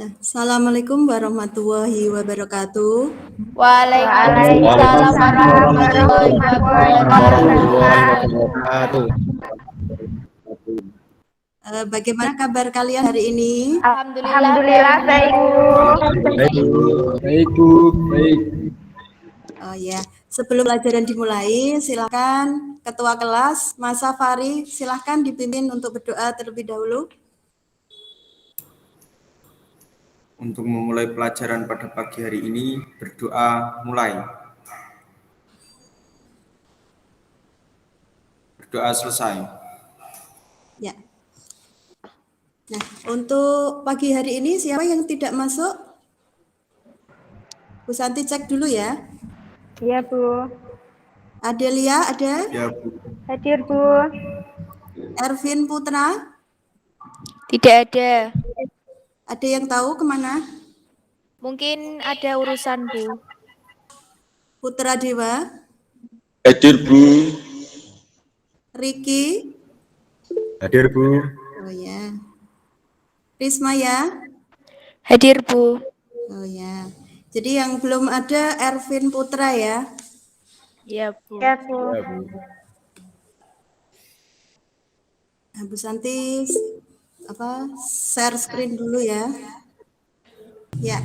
Assalamualaikum warahmatullahi wabarakatuh. Waalaikumsalam warahmatullahi wabarakatuh. Bagaimana kabar kalian hari ini? Alhamdulillah baik, Bu. Baik, Bu. Baik. Oh ya, sebelum pelajaran dimulai, silakan Ketua Kelas, Mas Safari, silakan dipimpin untuk berdoa terlebih dahulu. Untuk memulai pelajaran pada pagi hari ini, berdoa mulai. Berdoa selesai. Ya. Nah, untuk pagi hari ini siapa yang tidak masuk? Bu Santi cek dulu ya. Iya, Bu. Adelia ada? Ya, Bu. Hadir, Bu. Ervin Putra? Tidak ada. Ada yang tahu kemana? Mungkin ada urusan, Bu. Putra Dewa? Hadir, Bu. Riki? Hadir, Bu. Oh ya. Risma ya? Hadir, Bu. Oh ya. Jadi yang belum ada Ervin Putra ya? Iya, Bu. Iya, Bu. Ya, Bu. Nah, Bu Santi share screen dulu ya. Ya,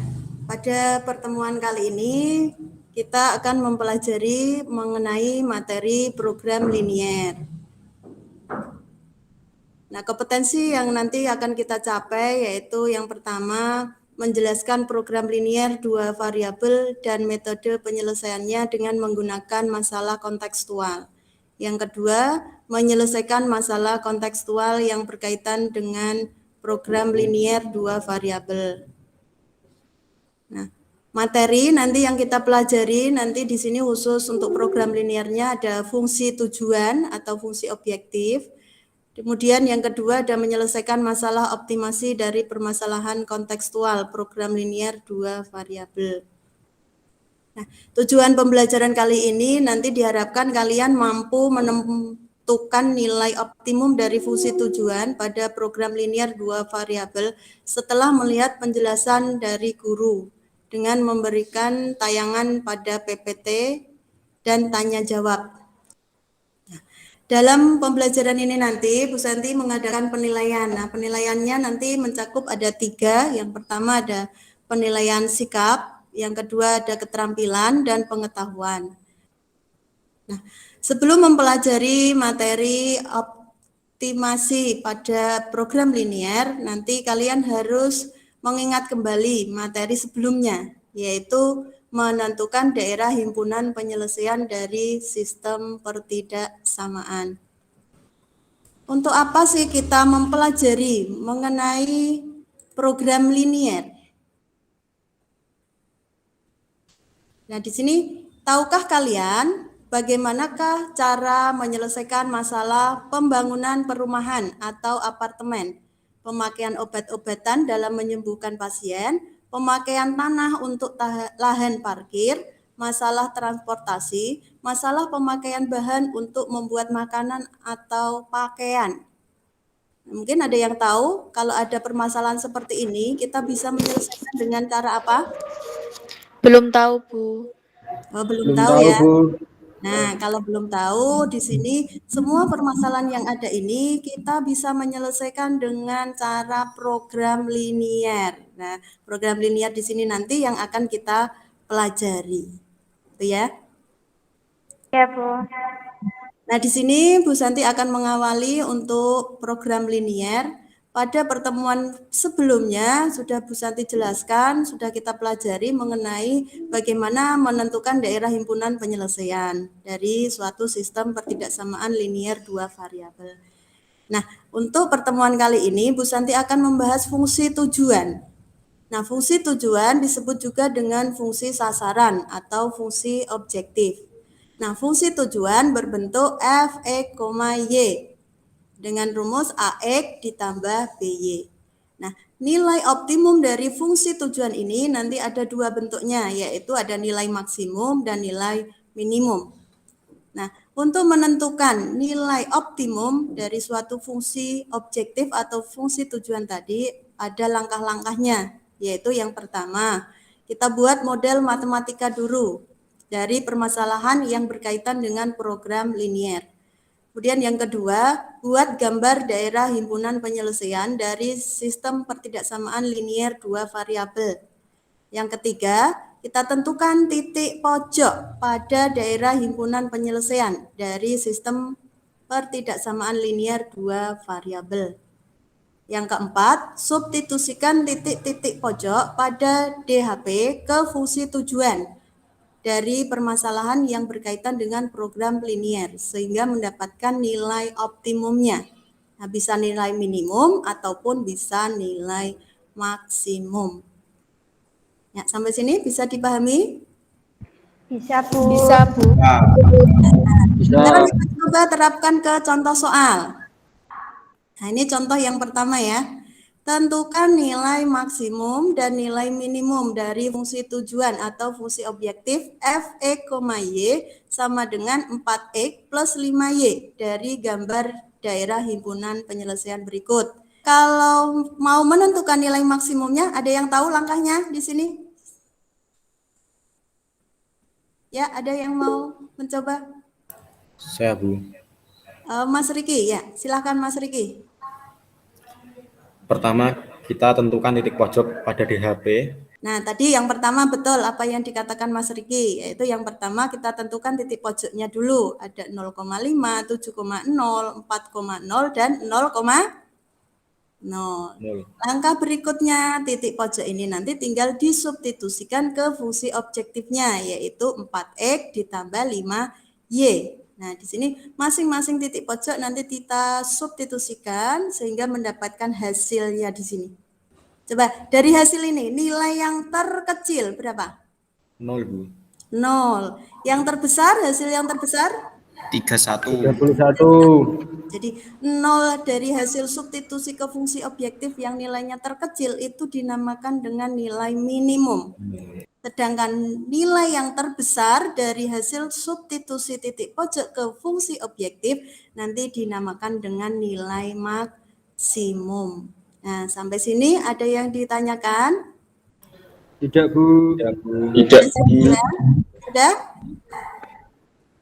pada pertemuan kali ini kita akan mempelajari mengenai materi program linier. Nah, kompetensi yang nanti akan kita capai yaitu yang pertama, menjelaskan program linier 2 variabel dan metode penyelesaiannya dengan menggunakan masalah kontekstual. Yang kedua, menyelesaikan masalah kontekstual yang berkaitan dengan program linier 2 variabel. Nah, materi nanti yang kita pelajari nanti di sini khusus untuk program liniernya ada fungsi tujuan atau fungsi objektif. Kemudian yang kedua ada menyelesaikan masalah optimasi dari permasalahan kontekstual program linier 2 variabel. Nah, tujuan pembelajaran kali ini nanti diharapkan kalian mampu menentukan nilai optimum dari fungsi tujuan pada program linier 2 variabel setelah melihat penjelasan dari guru dengan memberikan tayangan pada PPT dan tanya jawab. Dalam pembelajaran ini nanti Bu Santi mengadakan penilaian. Nah, penilaiannya nanti mencakup ada 3. Yang pertama ada penilaian sikap, yang kedua ada keterampilan dan pengetahuan. Nah, sebelum mempelajari materi optimasi pada program linier, nanti kalian harus mengingat kembali materi sebelumnya, yaitu menentukan daerah himpunan penyelesaian dari sistem pertidaksamaan. Untuk apa sih kita mempelajari mengenai program linier? Nah, di sini tahukah kalian bagaimanakah cara menyelesaikan masalah pembangunan perumahan atau apartemen, pemakaian obat-obatan dalam menyembuhkan pasien, pemakaian tanah untuk lahan parkir, masalah transportasi, masalah pemakaian bahan untuk membuat makanan atau pakaian. Mungkin ada yang tahu kalau ada permasalahan seperti ini kita bisa menyelesaikan dengan cara apa? Belum tahu, Bu. Oh, belum tahu ya. Nah, kalau belum tahu, di sini semua permasalahan yang ada ini kita bisa menyelesaikan dengan cara program linier. Nah, program linier di sini nanti yang akan kita pelajari. Itu ya. Iya, Bu. Nah, di sini Bu Santi akan mengawali untuk program linier. Pada pertemuan sebelumnya sudah Bu Santi jelaskan, sudah kita pelajari mengenai bagaimana menentukan daerah himpunan penyelesaian dari suatu sistem pertidaksamaan linier 2 variabel. Nah, untuk pertemuan kali ini Bu Santi akan membahas fungsi tujuan. Nah, fungsi tujuan disebut juga dengan fungsi sasaran atau fungsi objektif. Nah, fungsi tujuan berbentuk f, x, y dengan rumus AX ditambah BY. Nah, nilai optimum dari fungsi tujuan ini nanti ada 2 bentuknya, yaitu ada nilai maksimum dan nilai minimum. Nah, untuk menentukan nilai optimum dari suatu fungsi objektif atau fungsi tujuan tadi, ada langkah-langkahnya. yaitu yang pertama, kita buat model matematika dulu dari permasalahan yang berkaitan dengan program linier. Kemudian yang kedua, buat gambar daerah himpunan penyelesaian dari sistem pertidaksamaan linier dua variabel. Yang ketiga, kita tentukan titik pojok pada daerah himpunan penyelesaian dari sistem pertidaksamaan linier dua variabel. Yang keempat, substitusikan titik-titik pojok pada DHP ke fungsi tujuan dari permasalahan yang berkaitan dengan program linier sehingga mendapatkan nilai optimumnya. Nah, bisa nilai minimum ataupun bisa nilai maksimum. Ya, sampai sini bisa dipahami? Bisa, Bu. Bisa, Bu. Sekarang kita coba terapkan ke contoh soal. Nah, ini contoh yang pertama ya. Tentukan nilai maksimum dan nilai minimum dari fungsi tujuan atau fungsi objektif f(x, y) sama dengan 4x plus 5y dari gambar daerah himpunan penyelesaian berikut. Kalau mau menentukan nilai maksimumnya, ada yang tahu langkahnya di sini? Ya, ada yang mau mencoba? Saya, Bu. Mas Riki, ya, silakan Mas Riki. Pertama, kita tentukan titik pojok pada DHP. Nah, tadi yang pertama betul apa yang dikatakan Mas Riki, yaitu yang pertama kita tentukan titik pojoknya dulu. Ada 0,5, 7,0, 4,0, dan 0,0. Langkah berikutnya, titik pojok ini nanti tinggal disubstitusikan ke fungsi objektifnya, yaitu 4x ditambah 5y. Nah, di sini masing-masing titik pojok nanti kita substitusikan sehingga mendapatkan hasilnya di sini. Coba dari hasil ini, nilai yang terkecil berapa? 0, Bu. 0. Yang terbesar, hasil yang terbesar? 31. Jadi 0 dari hasil substitusi ke fungsi objektif yang nilainya terkecil itu dinamakan dengan nilai minimum. Sedangkan nilai yang terbesar dari hasil substitusi titik pojok ke fungsi objektif nanti dinamakan dengan nilai maksimum. Nah, sampai sini ada yang ditanyakan? Tidak, Bu. Tidak, Bu. Sudah?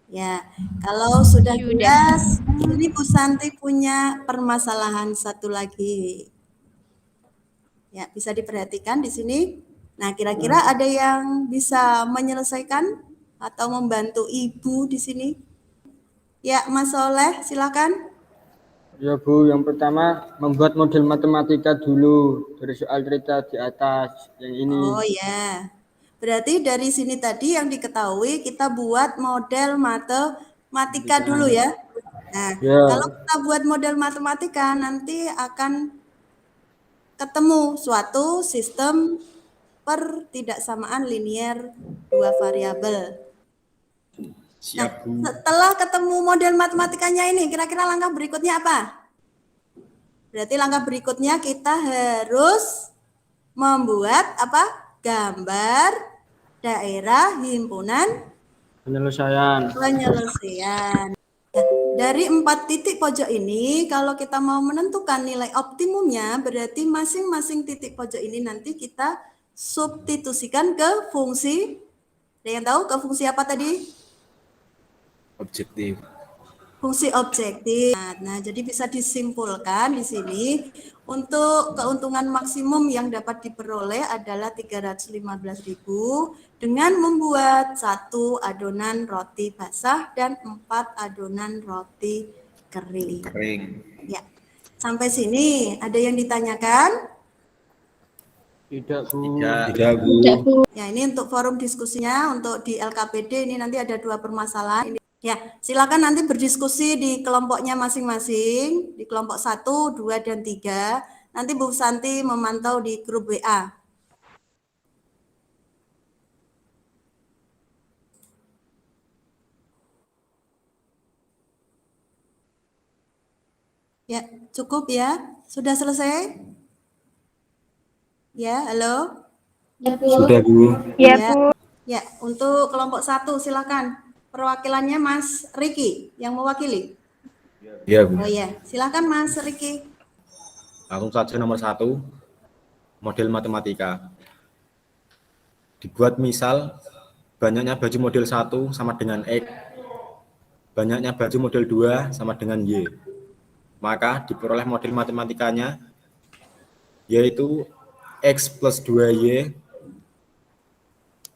Ya, kalau sudah jelas, ini Bu Santi punya permasalahan satu lagi. Ya, bisa diperhatikan di sini. Nah, kira-kira ada yang bisa menyelesaikan atau membantu Ibu di sini? Ya, Mas Soleh, silakan. Ya Bu, yang pertama membuat model matematika dulu dari soal cerita di atas yang ini. Oh ya, berarti dari sini tadi yang diketahui kita buat model matematika dulu ya. Nah, Ya. kalau kita buat model matematika nanti akan ketemu suatu sistem pertidaksamaan linier dua variabel. Siap, Bu. Setelah ketemu model matematikanya ini, kira-kira langkah berikutnya apa? Berarti langkah berikutnya kita harus membuat apa? Gambar daerah himpunan Penyelesaian. Nah, dari 4 titik pojok ini, kalau kita mau menentukan nilai optimumnya, berarti masing-masing titik pojok ini nanti kita substitusikan ke fungsi. Ada yang tahu ke fungsi apa tadi? Objektif. Fungsi objektif. Nah, jadi bisa disimpulkan di sini untuk keuntungan maksimum yang dapat diperoleh adalah 315.000 dengan membuat 1 adonan roti basah dan 4 adonan roti kering. Ya. Sampai sini ada yang ditanyakan? Tidak Bu. Tidak, Bu. Ya, ini untuk forum diskusinya untuk di LKPD ini nanti ada 2 permasalahan. Ya, silakan nanti berdiskusi di kelompoknya masing-masing, di kelompok 1, 2, dan 3. Nanti Bu Santi memantau di grup WA. Ya, cukup ya? Sudah selesai? Ya, halo? Sudah, Bu. Ya, Ya. Bu. Ya, untuk kelompok 1 silakan. Perwakilannya Mas Riki yang mewakili. Iya, Bu. Oh ya, silakan Mas Riki. Langsung saja nomor 1. model matematika. Dibuat misal, banyaknya baju model 1 sama dengan X, banyaknya baju model 2 sama dengan Y. Maka diperoleh model matematikanya, yaitu X plus 2Y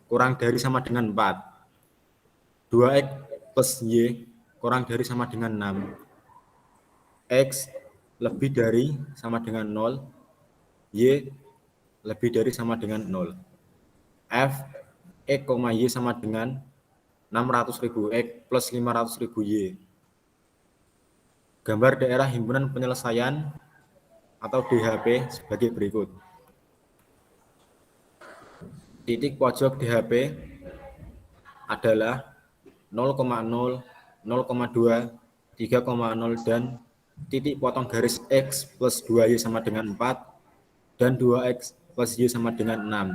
kurang dari sama dengan 4. 2X plus Y kurang dari sama dengan 6. X lebih dari sama dengan 0. Y lebih dari sama dengan 0. F X, Y sama dengan 600.000 X plus 500.000 Y. Gambar daerah himpunan penyelesaian atau DHP sebagai berikut. Titik pojok DHP adalah 0,0, 0,2, 3,0 dan titik potong garis X plus 2Y sama dengan 4 dan 2X plus Y sama dengan 6,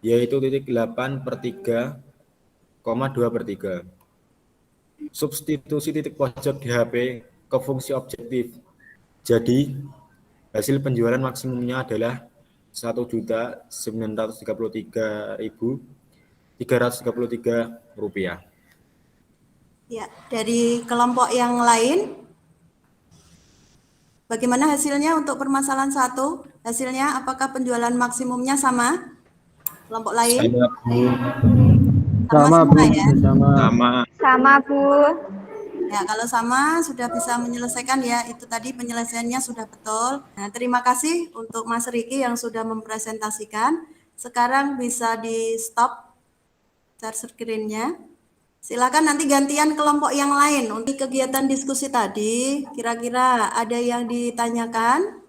yaitu titik 8/3,2/3. Substitusi titik pojok DHP ke fungsi objektif. Jadi, hasil penjualan maksimumnya adalah Rp1.933.333. Ya, dari kelompok yang lain, bagaimana hasilnya untuk permasalahan 1? Hasilnya apakah penjualan maksimumnya sama? Kelompok lain? Sama, Bu. Sama ya? Sama, Bu. Ya, kalau sama sudah bisa menyelesaikan ya, itu tadi penyelesaiannya sudah betul. Nah, terima kasih untuk Mas Riki yang sudah mempresentasikan. Sekarang bisa di stop share screen-nya. Silakan nanti gantian kelompok yang lain untuk kegiatan diskusi tadi. Kira-kira ada yang ditanyakan?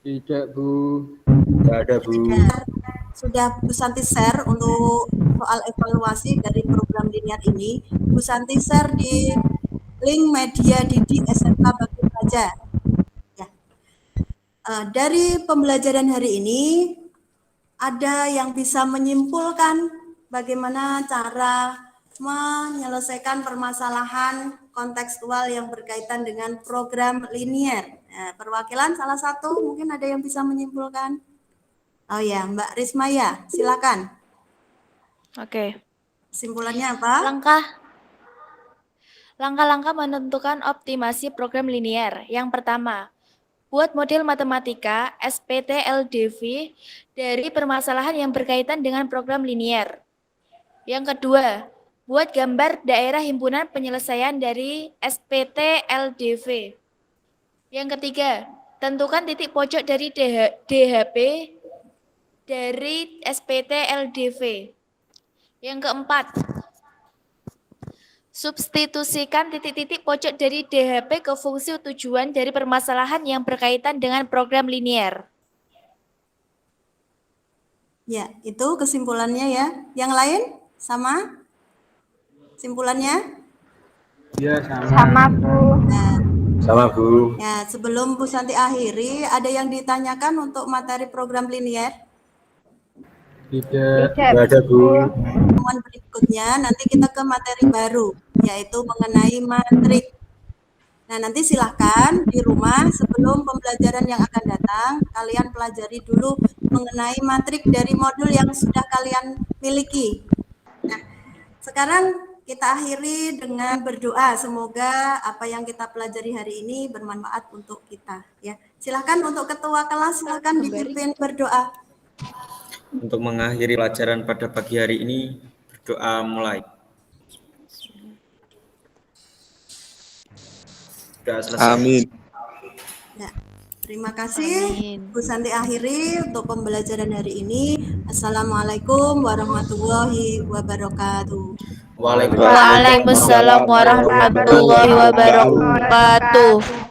Tidak, Bu. Tidak ada, Bu. Sudah Bu Santi share untuk soal evaluasi dari program linear ini. Bu Santi share di link media didik SMK Bakti Pelajar. Ya. Dari pembelajaran hari ini, ada yang bisa menyimpulkan bagaimana cara menyelesaikan permasalahan kontekstual yang berkaitan dengan program linear. Nah, perwakilan salah satu mungkin ada yang bisa menyimpulkan. Oh ya, Mbak Rismaya, silakan. Oke. Kesimpulannya apa? Langkah-langkah menentukan optimasi program linear. Yang pertama, buat model matematika SPT LDV dari permasalahan yang berkaitan dengan program linear. Yang kedua, buat gambar daerah himpunan penyelesaian dari SPT LDV. Yang ketiga, tentukan titik pojok dari DHP dari SPT LDV. Yang keempat, substitusikan titik-titik pojok dari DHP ke fungsi tujuan dari permasalahan yang berkaitan dengan program linear. Ya, itu kesimpulannya ya. Yang lain sama? Kesimpulannya? Ya, sama. Sama, Bu. Nah, Sama, Bu. ya, sebelum Bu Santi akhiri, ada yang ditanyakan untuk materi program linear? Tidak. Tidak ada, Bu. Pertemuan berikutnya nanti kita ke materi baru, yaitu mengenai matrik. Nah, nanti silahkan di rumah sebelum pembelajaran yang akan datang, kalian pelajari dulu mengenai matrik dari modul yang sudah kalian miliki. Nah, sekarang kita akhiri dengan berdoa. Semoga apa yang kita pelajari hari ini bermanfaat untuk kita. Ya, silahkan untuk ketua kelas, silahkan dipimpin berdoa. Untuk mengakhiri pelajaran pada pagi hari ini, berdoa mulai. Sudah selesai. Amin. Ya, terima kasih Amin. Bu Santi akhiri untuk pembelajaran hari ini. Assalamualaikum warahmatullahi wabarakatuh. Waalaikumsalam. Waalaikumsalam warahmatullahi wabarakatuh.